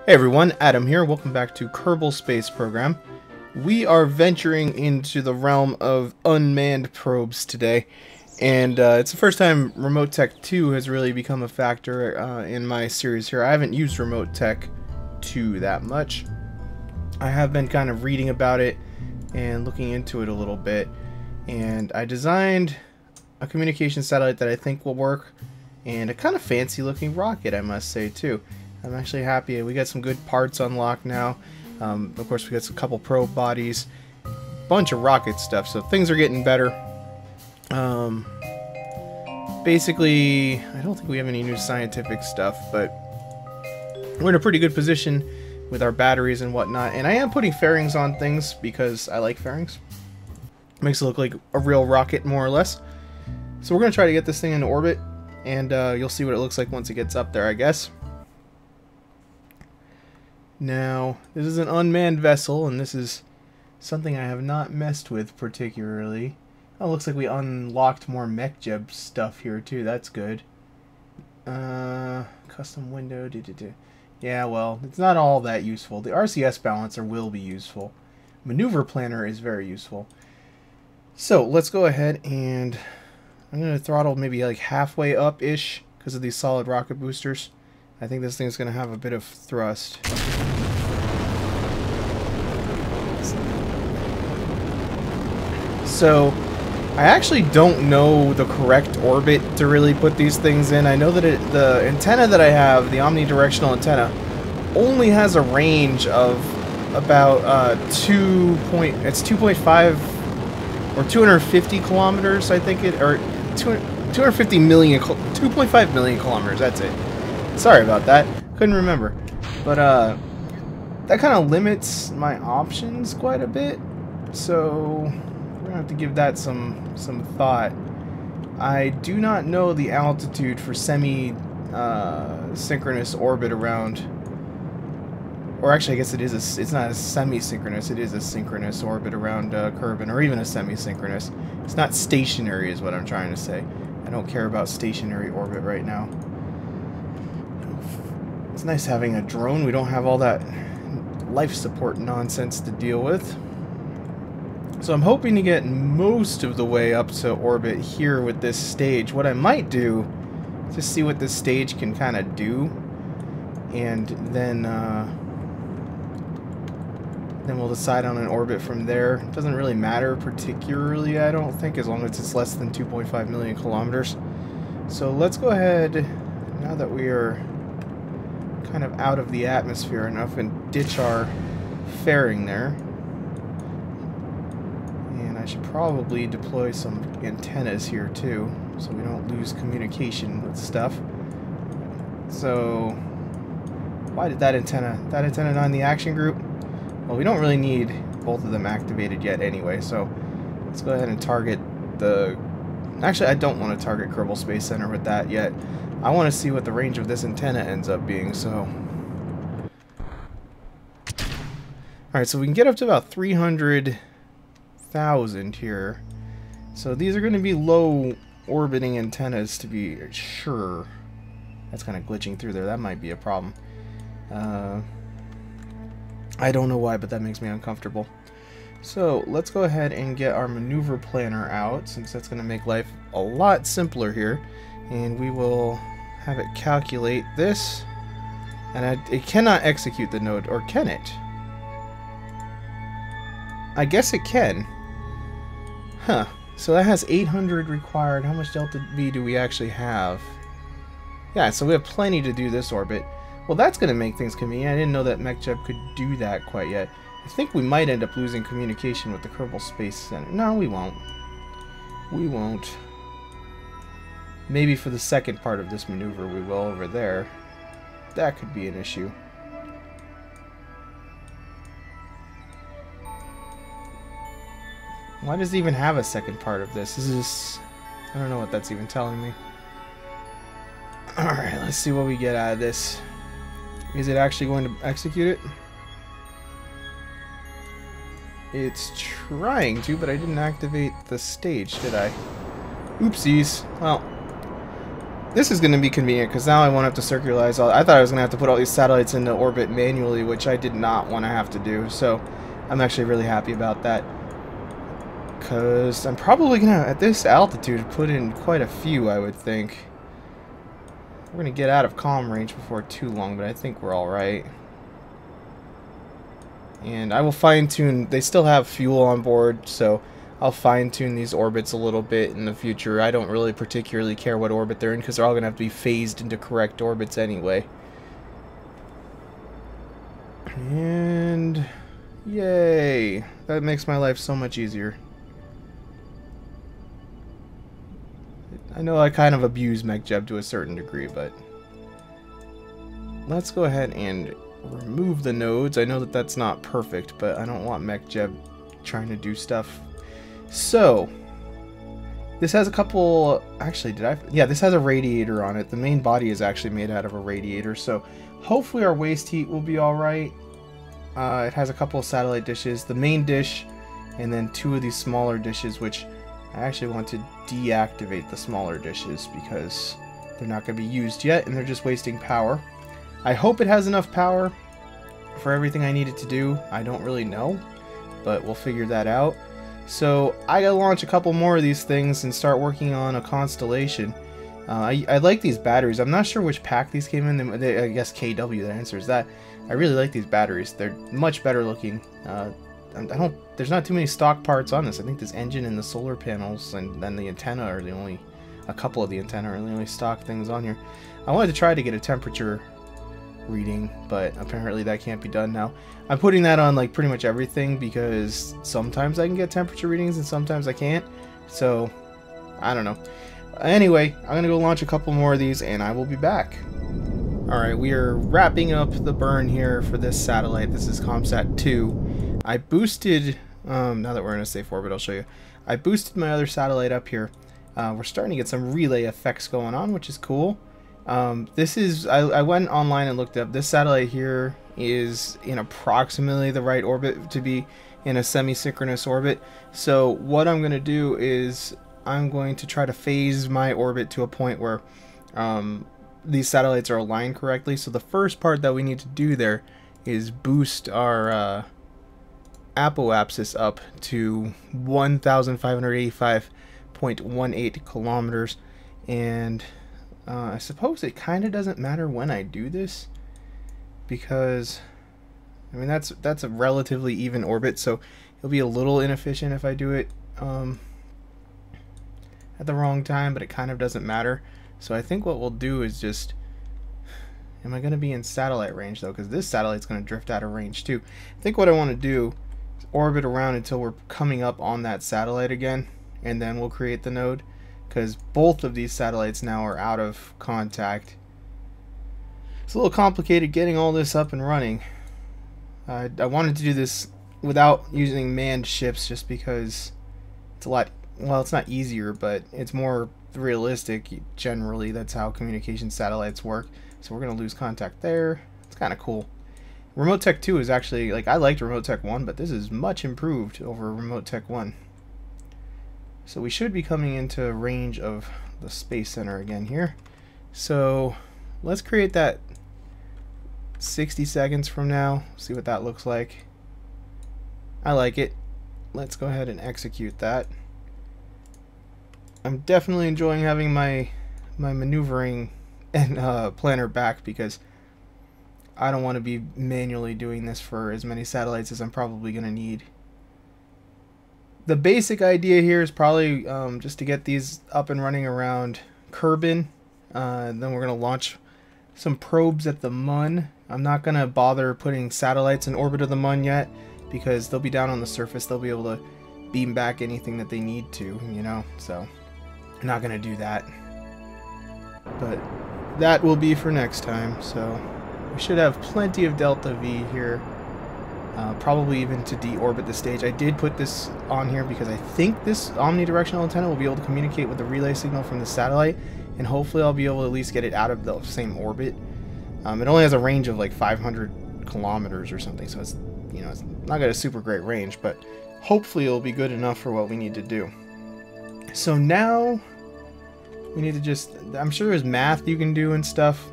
Hey everyone, Adam here. Welcome back to Kerbal Space Program. We are venturing into the realm of unmanned probes today, and it's the first time Remote Tech 2 has really become a factor in my series here. I haven't used Remote Tech 2 that much. I have been kind of reading about it and looking into it a little bit, and I designed a communication satellite that I think will work, and a kind of fancy looking rocket, I must say, too. I'm actually happy. We got some good parts unlocked now. Of course, we got a couple probe bodies, bunch of rocket stuff, so things are getting better. Basically, I don't think we have any new scientific stuff, but we're in a pretty good position with our batteries and whatnot. And I am putting fairings on things because I like fairings. Makes it look like a real rocket, more or less. So we're going to try to get this thing into orbit, and you'll see what it looks like once it gets up there, I guess. Now, this is an unmanned vessel, and this is something I have not messed with particularly. Oh, looks like we unlocked more MechJeb stuff here, too. That's good. Custom window. Yeah, well, it's not all that useful. The RCS balancer will be useful. Maneuver planner is very useful. So, let's go ahead and I'm going to throttle maybe like halfway up-ish because of these solid rocket boosters. I think this thing's going to have a bit of thrust. So, I actually don't know the correct orbit to really put these things in. I know that the antenna that I have, the omnidirectional antenna, only has a range of about 2.5 or 250 kilometers, I think it, or 250 million, 2.5 million kilometers, that's it. Sorry about that, couldn't remember. But that kind of limits my options quite a bit, so we're gonna have to give that some thought. I do not know the altitude for semi-synchronous orbit around, or actually I guess it's not a semi-synchronous, it is a synchronous orbit around Kerbal, or even a semi-synchronous. It's not stationary is what I'm trying to say. I don't care about stationary orbit right now. It's nice having a drone. We don't have all that life support nonsense to deal with. So I'm hoping to get most of the way up to orbit here with this stage. What I might do is just see what this stage can kind of do, and then we'll decide on an orbit from there. It doesn't really matter particularly, I don't think, as long as it's less than 2.5 million kilometers. So let's go ahead, now that we are kind of out of the atmosphere enough, and ditch our fairing there. And I should probably deploy some antennas here too, so we don't lose communication with stuff. So why did that antenna not in the action group? Well, we don't really need both of them activated yet anyway, so let's go ahead and target the... Actually, I don't want to target Kerbal Space Center with that yet. I want to see what the range of this antenna ends up being, so... Alright, so we can get up to about 300,000 here. So these are going to be low orbiting antennas to be sure. That's kind of glitching through there. That might be a problem. I don't know why, but that makes me uncomfortable. So let's go ahead and get our maneuver planner out, since that's going to make life a lot simpler here. And we will have it calculate this. And it cannot execute the node, or can it? I guess it can. Huh. So that has 800 required. How much delta V do we actually have? Yeah, so we have plenty to do this orbit. Well, that's going to make things convenient. I didn't know that MechJeb could do that quite yet. I think we might end up losing communication with the Kerbal Space Center. No, we won't. We won't. Maybe for the second part of this maneuver we will over there. That could be an issue. Why does it even have a second part of this? This is... I don't know what that's even telling me. Alright, let's see what we get out of this. Is it actually going to execute it? It's trying to, but I didn't activate the stage, did I? Oopsies. Well, This is going to be convenient because now I won't have to circularize all. I thought I was going to have to put all these satellites into orbit manually, which I did not want to have to do. So I'm actually really happy about that. Because I'm probably going to, at this altitude, put in quite a few, I would think. We're going to get out of comm range before too long, but I think we're alright. And I will fine-tune. They still have fuel on board, so I'll fine-tune these orbits a little bit in the future. I don't really particularly care what orbit they're in, because they're all going to have to be phased into correct orbits anyway. And yay! That makes my life so much easier. I know I kind of abuse MechJeb to a certain degree, but let's go ahead and remove the nodes. I know that that's not perfect, but I don't want MechJeb trying to do stuff. So, this has a couple, actually, yeah, this has a radiator on it. The main body is actually made out of a radiator, so hopefully our waste heat will be alright. It has a couple of satellite dishes, the main dish, and then 2 of these smaller dishes, which I actually want to deactivate the smaller dishes because they're not going to be used yet, and they're just wasting power. I hope it has enough power for everything I need it to do. I don't really know, but we'll figure that out. So I gotta launch a couple more of these things and start working on a constellation. I like these batteries. I'm not sure which pack these came in. I guess KW, that answers that. I really like these batteries. They're much better looking. There's not too many stock parts on this. I think this engine and the solar panels and then the antenna are the only, a couple of the antenna are the only stock things on here. I wanted to try to get a temperature reading, but apparently that can't be done now. I'm putting that on like pretty much everything because sometimes I can get temperature readings and sometimes I can't. So, I don't know. Anyway, I'm going to go launch a couple more of these and I will be back. Alright, we are wrapping up the burn here for this satellite. This is ComSat 2. I boosted, now that we're in a safe orbit, I'll show you. I boosted my other satellite up here. We're starting to get some relay effects going on, which is cool. This is, I went online and looked up, this satellite here is in approximately the right orbit to be in a semi-synchronous orbit. So what I'm going to do is I'm going to try to phase my orbit to a point where these satellites are aligned correctly. So the first part that we need to do there is boost our apoapsis up to 1,585.18 kilometers, and I suppose it kind of doesn't matter when I do this because I mean that's a relatively even orbit, so it'll be a little inefficient if I do it at the wrong time, but it kind of doesn't matter. So I think what we'll do is just, am I going to be in satellite range though, because this satellite's going to drift out of range too. I think what I want to do is orbit around until we're coming up on that satellite again, and then we'll create the node, because both of these satellites now are out of contact. It's a little complicated getting all this up and running. I wanted to do this without using manned ships just because it's a lot, well, it's not easier, but it's more realistic. Generally, that's how communication satellites work. So we're going to lose contact there. It's kind of cool. Remote Tech 2 is actually, like, I liked Remote Tech 1, but this is much improved over Remote Tech 1. So we should be coming into range of the Space Center again here. So let's create that 60 seconds from now. See what that looks like. I like it. Let's go ahead and execute that. I'm definitely enjoying having my maneuvering and planner back because I don't want to be manually doing this for as many satellites as I'm probably going to need. The basic idea here is probably just to get these up and running around Kerbal. Then we're going to launch some probes at the Mun. I'm not going to bother putting satellites in orbit of the Mun yet because they'll be down on the surface. They'll be able to beam back anything that they need to, you know, so I'm not going to do that. But that will be for next time, so we should have plenty of Delta V here. Probably even to deorbit the stage. I did put this on here because I think this omnidirectional antenna will be able to communicate with the relay signal from the satellite, and hopefully I'll be able to at least get it out of the same orbit. It only has a range of like 500 kilometers or something, so it's, you know, it's not got a super great range, but hopefully it'll be good enough for what we need to do. So now We need to just... I'm sure there's math you can do and stuff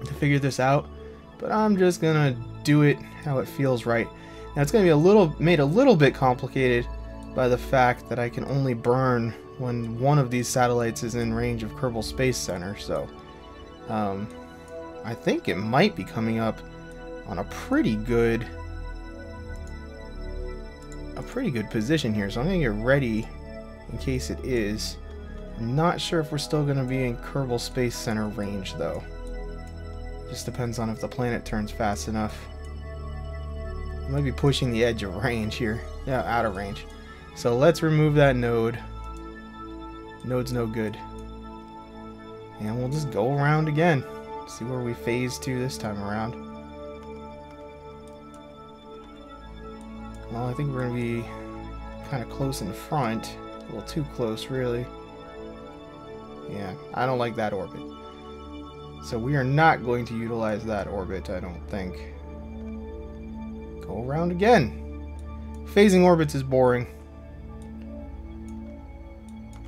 to figure this out, but I'm just gonna do it how it feels right. Now it's gonna be made a little bit complicated by the fact that I can only burn when one of these satellites is in range of Kerbal Space Center, so I think it might be coming up on a pretty good position here, so I'm gonna get ready in case it is. I'm not sure if we're still gonna be in Kerbal Space Center range though. Just depends on if the planet turns fast enough. I might be pushing the edge of range here. Yeah, out of range. So let's remove that node. Node's no good. And we'll just go around again. See where we phase to this time around. Well, I think we're going to be kind of close in front. A little too close, really. Yeah, I don't like that orbit. So we are not going to utilize that orbit, I don't think. Go around again. Phasing orbits is boring.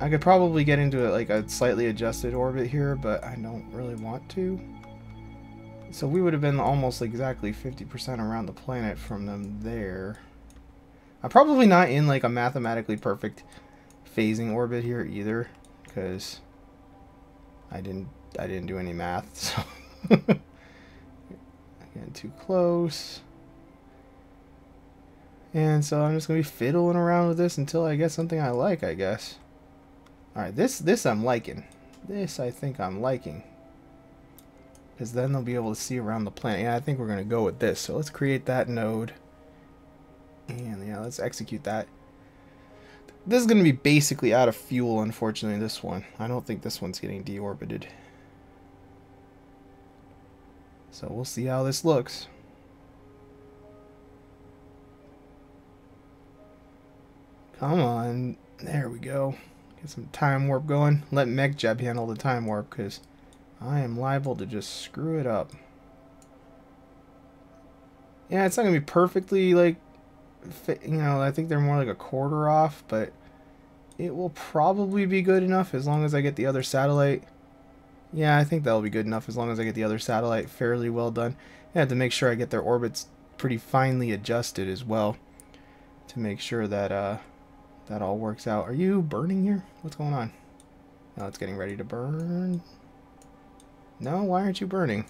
I could probably get into it like a slightly adjusted orbit here, but I don't really want to. So we would have been almost exactly 50% around the planet from them there. I'm probably not in like a mathematically perfect phasing orbit here either, because I didn't do any math, so getting too close. And so I'm just gonna be fiddling around with this until I get something I like, I guess. Alright, this I'm liking. This I think I'm liking. Because then they'll be able to see around the planet. Yeah, I think we're gonna go with this. So let's create that node. And yeah, let's execute that. This is gonna be basically out of fuel, unfortunately, this one. I don't think this one's getting deorbited. So we'll see how this looks. Come on. There we go. Get some time warp going. Let MechJeb handle the time warp, because I am liable to just screw it up. Yeah, it's not going to be perfectly, like, you know, I think they're more like a quarter off, but it will probably be good enough as long as I get the other satellite. Yeah, I think that'll be good enough as long as I get the other satellite fairly well done. I have to make sure I get their orbits pretty finely adjusted as well to make sure that that all works out. Are you burning here? What's going on? No, it's getting ready to burn. No, why aren't you burning?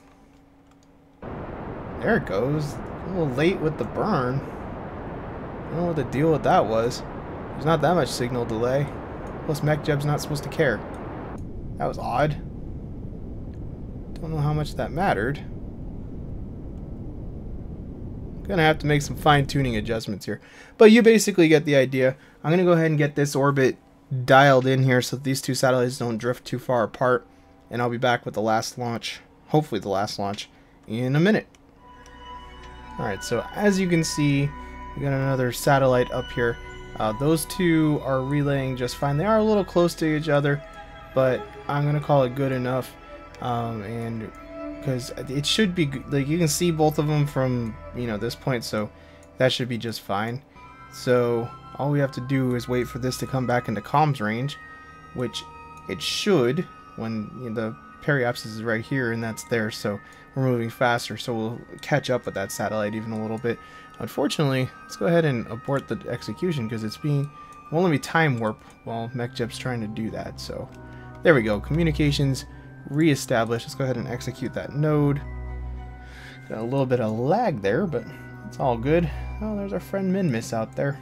There it goes. A little late with the burn. I don't know what the deal with that was. There's not that much signal delay. Plus MechJeb's not supposed to care. That was odd. Don't know how much that mattered. Gonna have to make some fine-tuning adjustments here, but you basically get the idea. I'm gonna go ahead and get this orbit dialed in here so that these two satellites don't drift too far apart, and I'll be back with the last launch, hopefully the last launch, in a minute. Alright, so as you can see, we got another satellite up here. Those two are relaying just fine. They are a little close to each other, but I'm gonna call it good enough, and because it should be, like, you can see both of them from, you know, this point, so that should be just fine. So all we have to do is wait for this to come back into comms range, which it should when, you know, the periapsis is right here and that's there, so we're moving faster, so we'll catch up with that satellite even a little bit. Unfortunately, let's go ahead and abort the execution because it won't let me time warp while MechJeb's trying to do that. So there we go, communications reestablished. Let's go ahead and execute that node. Got a little bit of lag there, but it's all good. Oh, there's our friend Minmus out there.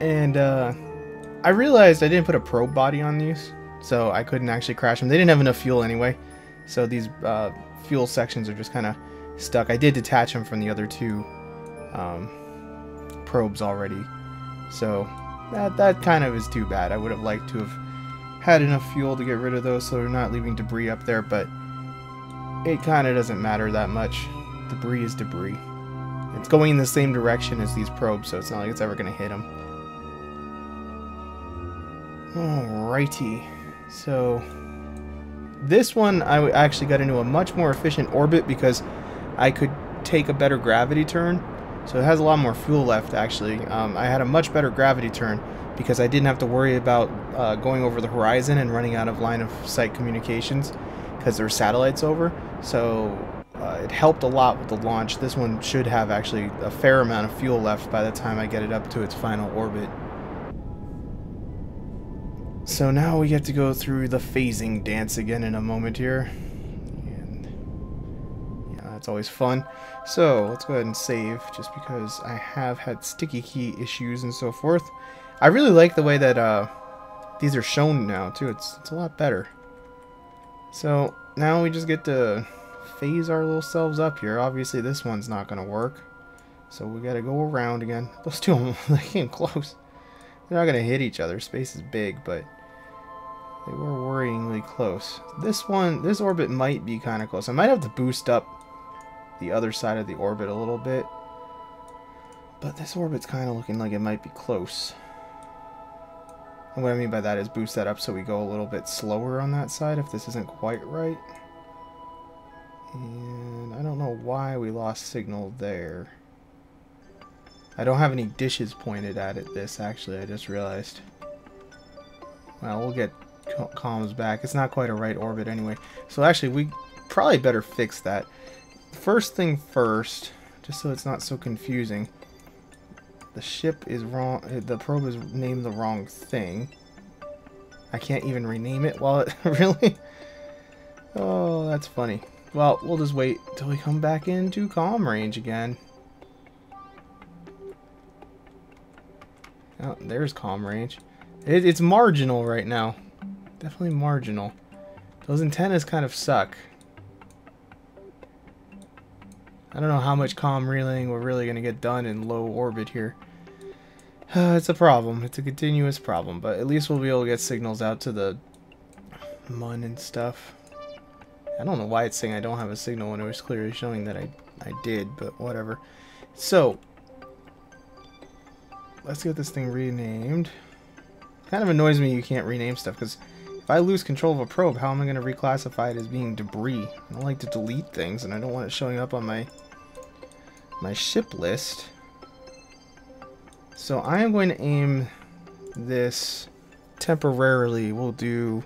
And I realized I didn't put a probe body on these, so I couldn't actually crash them. They didn't have enough fuel anyway, so these fuel sections are just kind of stuck. I did detach them from the other two probes already, so that kind of is too bad. I would have liked to have had enough fuel to get rid of those so they're not leaving debris up there, but it kind of doesn't matter that much. Debris is debris. It's going in the same direction as these probes, so it's not like it's ever going to hit them. Alrighty, so this one I actually got into a much more efficient orbit because I could take a better gravity turn, so it has a lot more fuel left actually. I had a much better gravity turn, because I didn't have to worry about going over the horizon and running out of line of sight communications because there were satellites over. So it helped a lot with the launch. This one should have actually a fair amount of fuel left by the time I get it up to its final orbit. So now we get to go through the phasing dance again in a moment here. And yeah, that's always fun. So let's go ahead and save, just because I have had sticky key issues and so forth. I really like the way that these are shown now too. It's a lot better. So now we just get to phase our little selves up here. Obviously this one's not going to work, so we got to go around again. Those two, they came close. They're not going to hit each other. Space is big, but they were worryingly close. This orbit might be kind of close. I might have to boost up the other side of the orbit a little bit, but this orbit's kind of looking like it might be close. And what I mean by that is boost that up so we go a little bit slower on that side if this isn't quite right. And I don't know why we lost signal there. I don't have any dishes pointed at it, actually, I just realized. Well, we'll get comms back. It's not quite a right orbit anyway. So actually, we probably better fix that. First thing first, just so it's not so confusing. The ship is wrong. The probe is named the wrong thing. I can't even rename it while it... Really? Oh, that's funny. Well, we'll just wait until we come back into comm range again. Oh, there's comm range. It's marginal right now. Definitely marginal. Those antennas kind of suck. I don't know how much comm relaying we're really going to get done in low orbit here. It's a problem. It's a continuous problem, but at least we'll be able to get signals out to the MUN and stuff. I don't know why it's saying I don't have a signal when it was clearly showing that I did, but whatever. So, let's get this thing renamed. Kind of annoys me you can't rename stuff, because if I lose control of a probe, how am I going to reclassify it as being debris? I don't like to delete things, and I don't want it showing up on my ship list. So I am going to aim this temporarily. We'll do...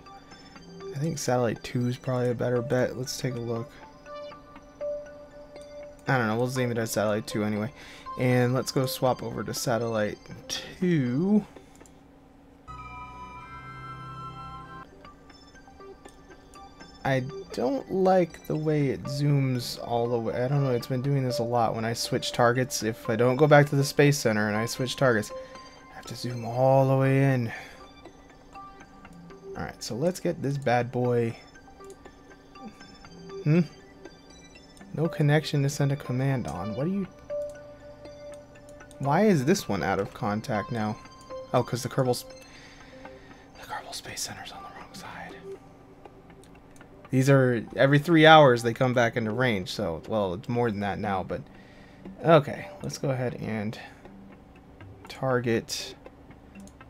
I think satellite 2 is probably a better bet. Let's take a look. I don't know. We'll just aim it as satellite 2 anyway. And let's go swap over to satellite 2. I don't like the way it zooms all the way. I don't know, it's been doing this a lot when I switch targets. If I don't go back to the Space Center and I switch targets, I have to zoom all the way in. Alright, so let's get this bad boy. No connection to send a command on. What do you... Why is this one out of contact now? Oh, because the Kerbal Space Center's on the wrong side. These are, every 3 hours they come back into range, so, well, it's more than that now, but... Okay, let's go ahead and target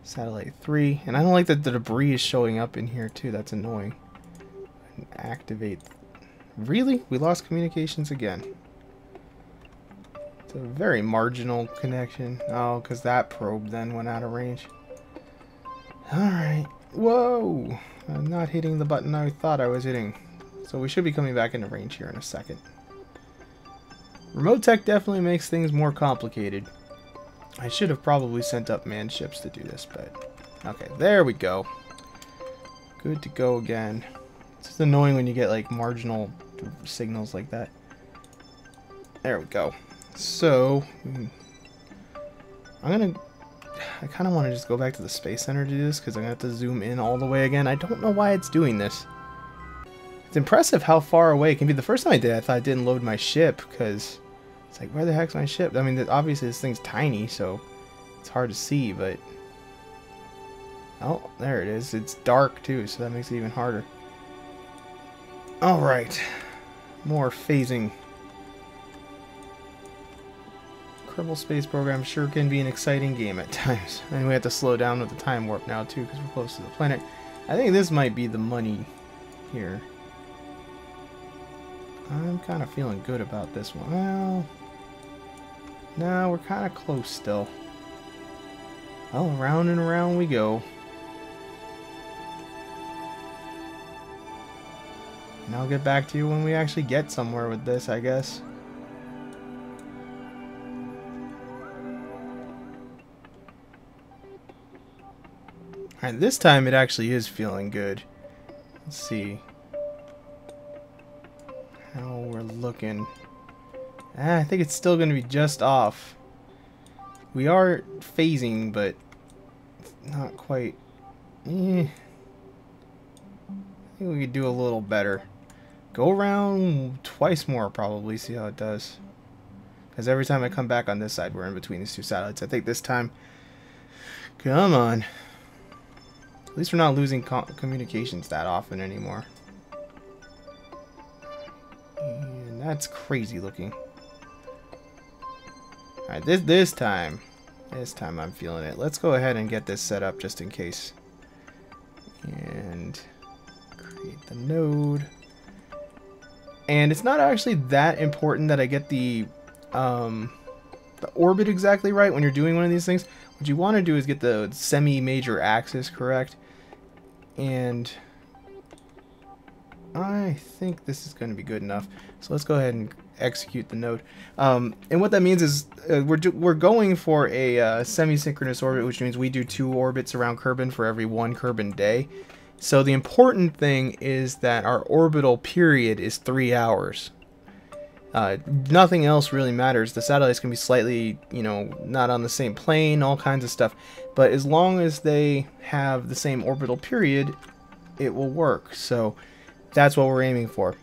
satellite 3. And I don't like that the debris is showing up in here, too. That's annoying. And activate... Really? We lost communications again. It's a very marginal connection. Oh, because that probe then went out of range. Alright. Whoa! I'm not hitting the button I thought I was hitting. So we should be coming back into range here in a second. Remote tech definitely makes things more complicated. I should have probably sent up manned ships to do this, but... Okay, there we go. Good to go again. It's just annoying when you get, like, marginal signals like that. There we go. So... I kind of want to just go back to the Space Center to do this, because I'm going to have to zoom in all the way again. I don't know why it's doing this. It's impressive how far away it can be. The first time I did it, I thought it didn't load my ship, because it's like, where the heck's my ship? I mean, obviously this thing's tiny, so it's hard to see, but... Oh, there it is. It's dark, too, so that makes it even harder. Alright. More phasing. Kerbal Space Program sure can be an exciting game at times. And we have to slow down with the time warp now too, because we're close to the planet. I think this might be the money here. I'm kind of feeling good about this one. Well, no, we're kind of close still. Well, around and around we go. And I'll get back to you when we actually get somewhere with this, I guess. Alright, this time it actually is feeling good. Let's see how we're looking. I think it's still going to be just off. We are phasing, but not quite. I think we could do a little better. Go around twice more, probably, see how it does. Because every time I come back on this side, we're in between these two satellites. I think this time... Come on. At least we're not losing communications that often anymore. And that's crazy looking. Alright, this time I'm feeling it. Let's go ahead and get this set up just in case. And create the node. And it's not actually that important that I get the orbit exactly right when you're doing one of these things. What you want to do is get the semi-major axis correct. And I think this is going to be good enough. So let's go ahead and execute the node. And what that means is we're going for a semi-synchronous orbit, which means we do 2 orbits around Kerbal for every 1 Kerbal day. So the important thing is that our orbital period is 3 hours. Nothing else really matters. The satellites can be slightly, you know, not on the same plane, all kinds of stuff. But as long as they have the same orbital period, it will work. So that's what we're aiming for.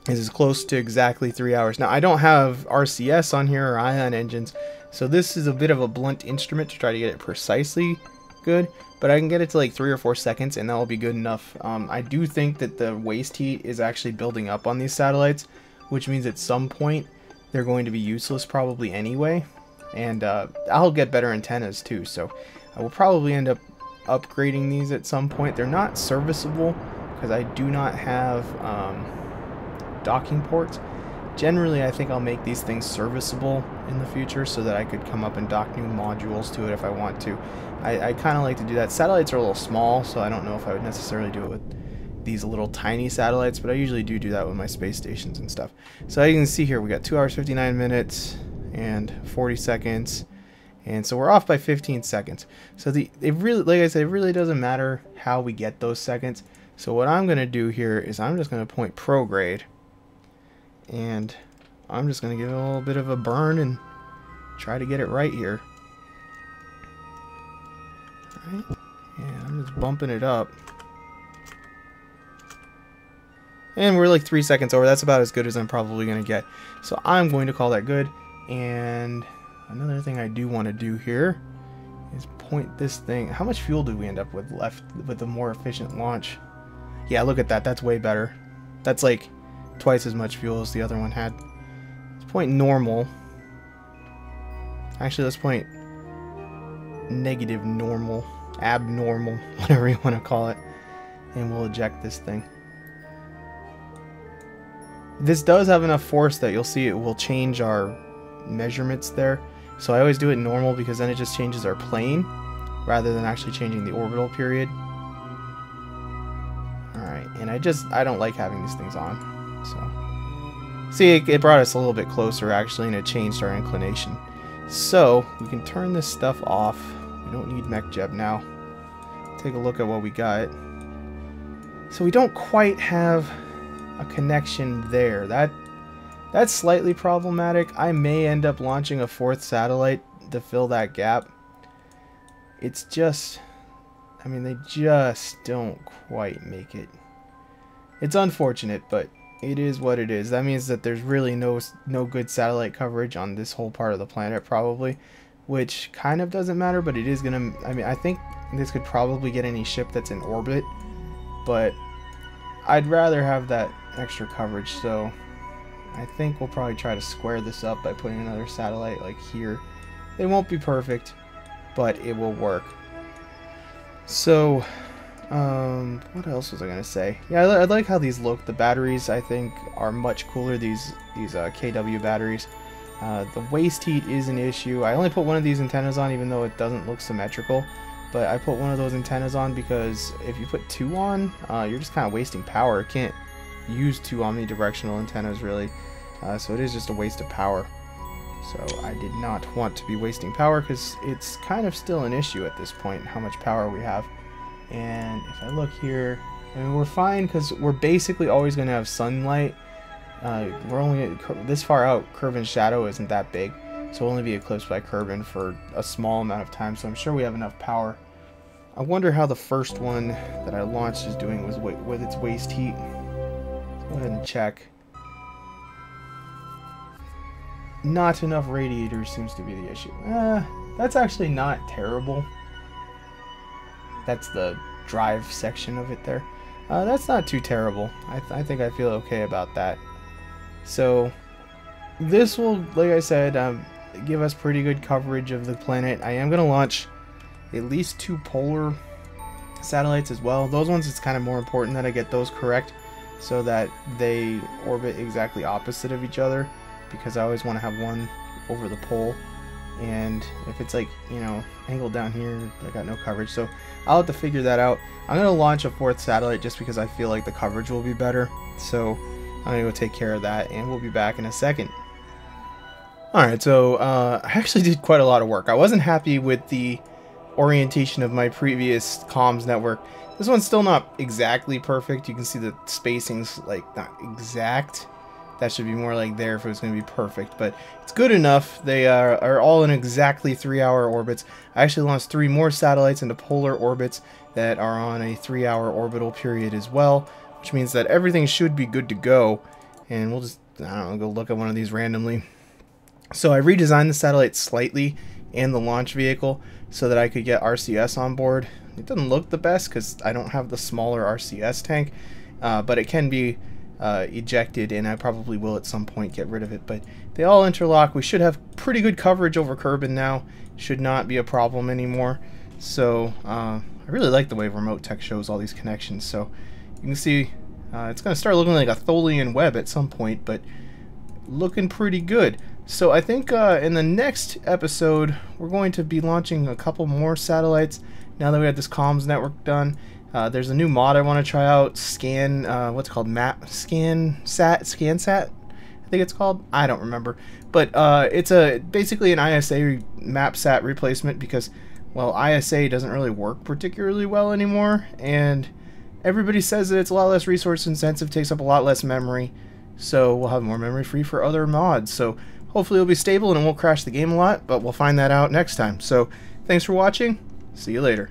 Is as close to exactly 3 hours. Now, I don't have RCS on here or ion engines, so this is a bit of a blunt instrument to try to get it precisely good. But I can get it to like 3 or 4 seconds, and that will be good enough. I do think that the waste heat is actually building up on these satellites, which means at some point they're going to be useless probably anyway. And I'll get better antennas too, so I will probably end up upgrading these at some point. They're not serviceable because I do not have docking ports. Generally, I think I'll make these things serviceable in the future so that I could come up and dock new modules to it if I want to. I kind of like to do that. Satellites are a little small, so I don't know if I would necessarily do it with these little tiny satellites, but I usually do that with my space stations and stuff. So you can see here, we got 2 hours, 59 minutes, and 40 seconds. And so we're off by 15 seconds. So it really, like I said, it really doesn't matter how we get those seconds. So what I'm going to do here is I'm just going to point prograde. And I'm just going to give it a little bit of a burn and try to get it right here. Alright. And I'm just bumping it up. And we're like 3 seconds over. That's about as good as I'm probably going to get. So I'm going to call that good. And another thing I do want to do here is point this thing. How much fuel did we end up with left with the more efficient launch? Yeah, look at that. That's way better. That's like twice as much fuel as the other one had. Let's point normal. Actually, let's point negative normal, abnormal, whatever you want to call it. And we'll eject this thing. This does have enough force that you'll see it will change our measurements there. So I always do it normal because then it just changes our plane rather than actually changing the orbital period. Alright, and I don't like having these things on. So see, it brought us a little bit closer actually, and it changed our inclination. So we can turn this stuff off. We don't need MechJeb now. Take a look at what we got. So we don't quite have a connection there. That's slightly problematic. I may end up launching a 4th satellite to fill that gap. It's just, I mean, they just don't quite make it. It's unfortunate, but it is what it is. That means that there's really no good satellite coverage on this whole part of the planet probably, which kind of doesn't matter, but it is gonna, I mean, I think this could probably get any ship that's in orbit, but I'd rather have that extra coverage, so I think we'll probably try to square this up by putting another satellite like here. They won't be perfect, but it will work. So what else was I gonna say? Yeah, I like how these look. The batteries I think are much cooler. These KW batteries, The waste heat is an issue. I only put one of these antennas on even though it doesn't look symmetrical, but I put one of those antennas on because if you put two on, you're just kind of wasting power. You can't use two omnidirectional antennas really, so it is just a waste of power. So I did not want to be wasting power because it's kind of still an issue at this point how much power we have. And if I look here, I mean, we're fine because we're basically always going to have sunlight. We're only this far out. Kerbin's shadow isn't that big, so we'll only be eclipsed by Kerbin for a small amount of time, so I'm sure we have enough power. I wonder how the first one that I launched is doing with its waste heat. Let's go ahead and check. Not enough radiators seems to be the issue. That's actually not terrible. That's the drive section of it there. That's not too terrible. I think I feel okay about that. So this will, like I said, give us pretty good coverage of the planet. I am going to launch at least 2 polar satellites as well. Those ones, it's kind of more important that I get those correct so that they orbit exactly opposite of each other, because I always want to have one over the pole, and if it's like, you know, angled down here, I got no coverage, so I'll have to figure that out. I'm going to launch a 4th satellite just because I feel like the coverage will be better, so I'm going to go take care of that, and we'll be back in a second. Alright, so I actually did quite a lot of work. I wasn't happy with the orientation of my previous comms network. This one's still not exactly perfect. You can see the spacing's like not exact. That should be more like there if it was going to be perfect, but it's good enough. They are all in exactly 3-hour orbits. I actually launched 3 more satellites into polar orbits that are on a 3-hour orbital period as well, which means that everything should be good to go. And we'll just, I don't know, go look at one of these randomly. So I redesigned the satellite slightly and the launch vehicle so that I could get RCS on board. It doesn't look the best because I don't have the smaller RCS tank, but it can be ejected, and I probably will at some point get rid of it. But they all interlock. We should have pretty good coverage over Kerbin now. Should not be a problem anymore. So I really like the way Remote Tech shows all these connections. So you can see it's going to start looking like a Tholian web at some point, but looking pretty good. So I think in the next episode we're going to be launching a couple more satellites now that we have this comms network done. There's a new mod I want to try out, what's it called, ScanSat, I think it's called. I don't remember, but it's basically an ISA MapSat replacement because, well, ISA doesn't really work particularly well anymore, and everybody says that it's a lot less resource intensive, takes up a lot less memory, so we'll have more memory free for other mods. So hopefully it'll be stable and it won't crash the game a lot, but we'll find that out next time. So thanks for watching. See you later.